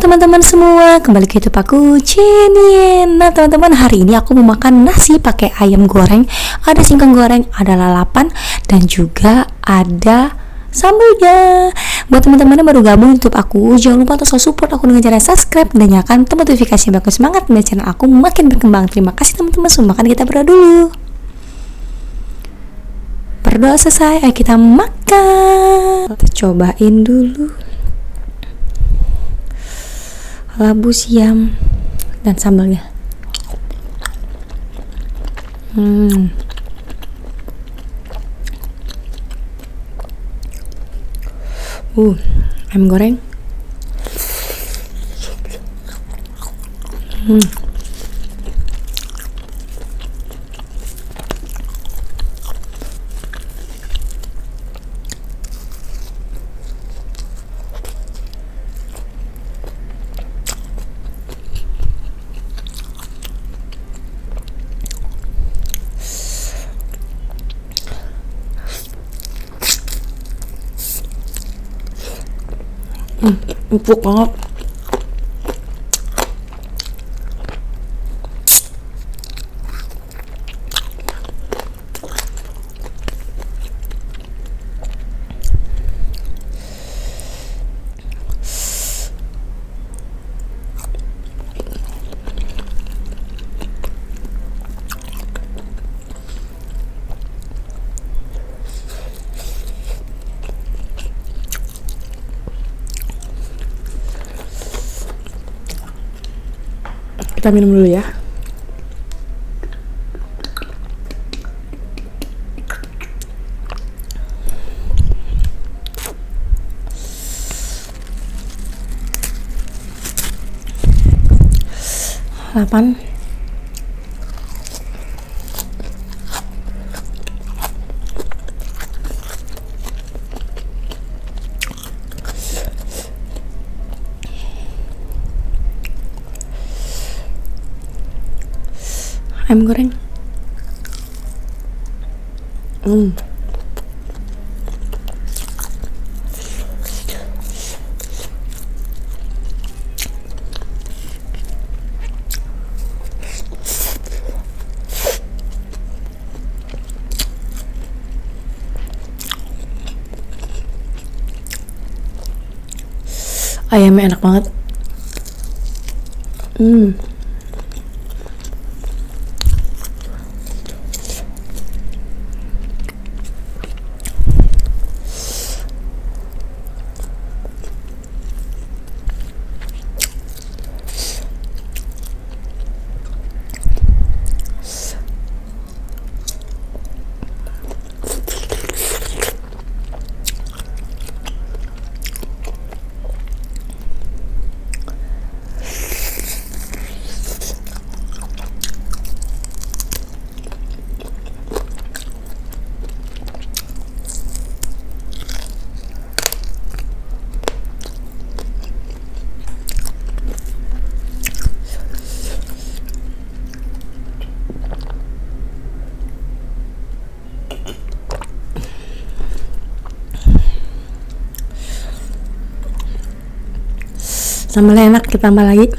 teman-teman semua, kembali ke YouTube aku, Cenien. Nah teman-teman, hari ini aku mau makan nasi pakai ayam goreng, ada singkong goreng, ada lalapan, dan juga ada sambelnya. Buat teman-teman yang baru gabung YouTube aku, jangan lupa untuk selalu support aku dengan cara subscribe dan nyalakan tombol notifikasi biar aku semangat biar channel aku makin berkembang. Terima kasih teman-teman semua. Makan, kita berdoa dulu. Berdoa selesai, ayo kita makan. Kita cobain dulu labu siam dan sambalnya. Ayam goreng. Empuk banget. Kita minum dulu ya. Lalapan. Ayam goreng. Ayamnya enak banget. Sambalnya enak, kita tambah lagi.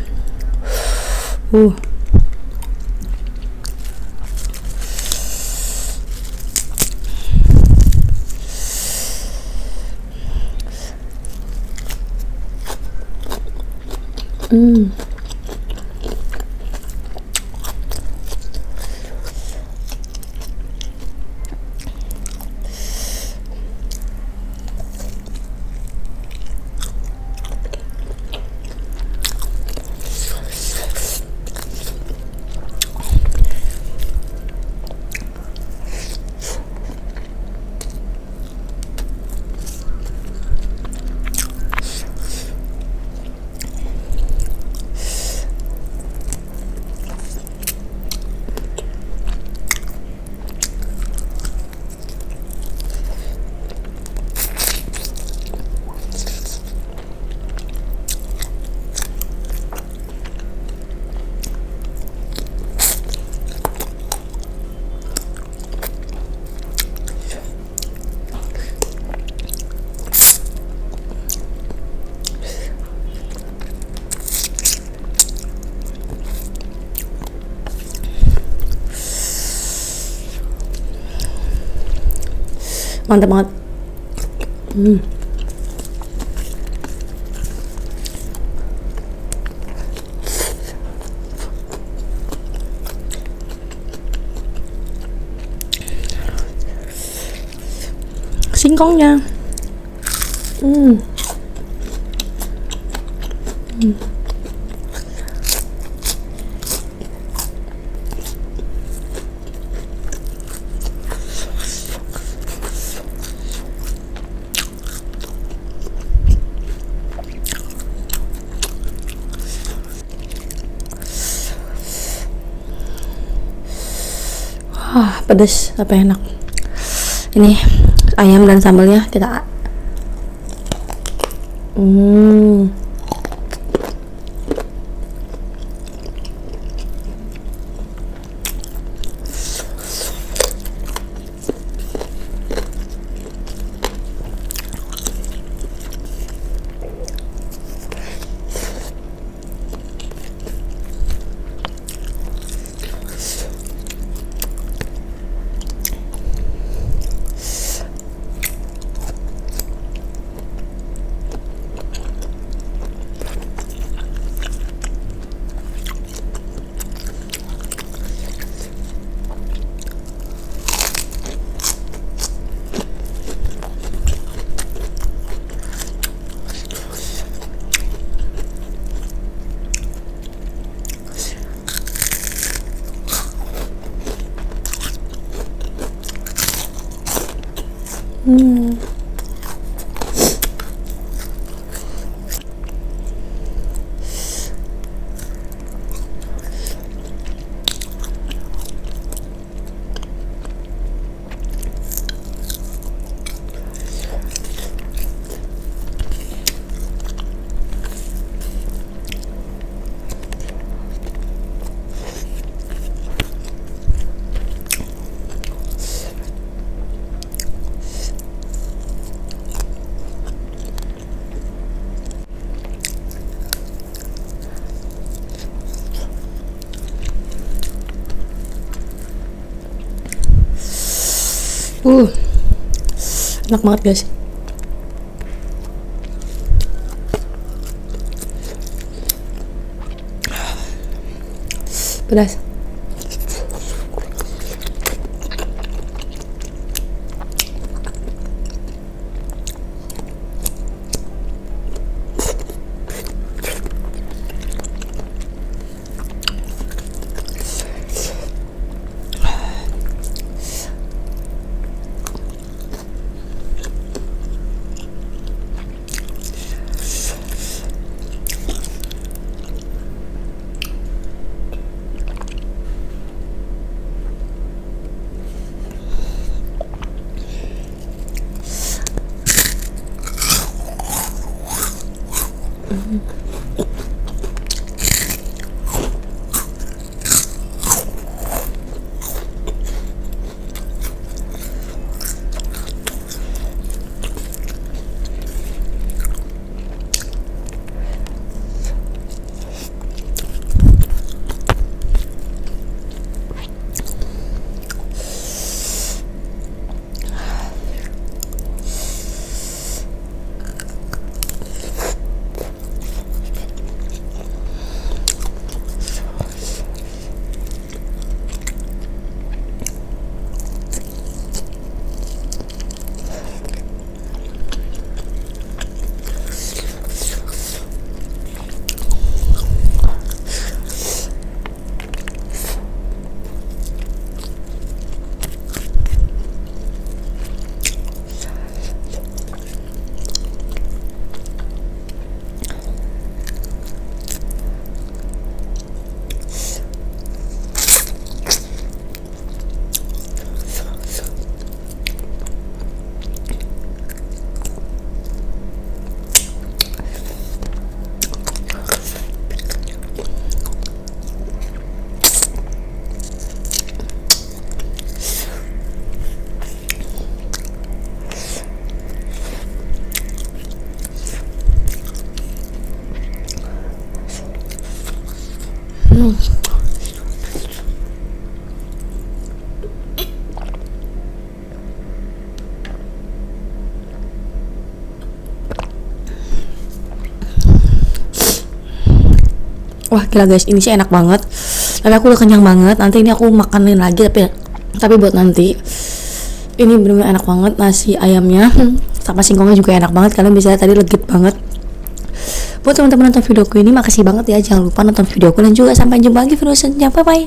Mantap banget. Singkongnya. Wah, pedas tapi enak. Ini ayam dan sambalnya kita enak banget guys. Pedas. Gila guys, ini sih enak banget. Tapi aku udah kenyang banget. Nanti ini aku makanin lagi, tapi buat nanti. Ini bener-bener enak banget nasi ayamnya. Sama singkongnya juga enak banget. Kalian bisa lihat tadi legit banget. Buat teman-teman nonton videoku ini, makasih banget ya. Jangan lupa nonton videoku dan juga sampai jumpa lagi video selanjutnya. Bye bye.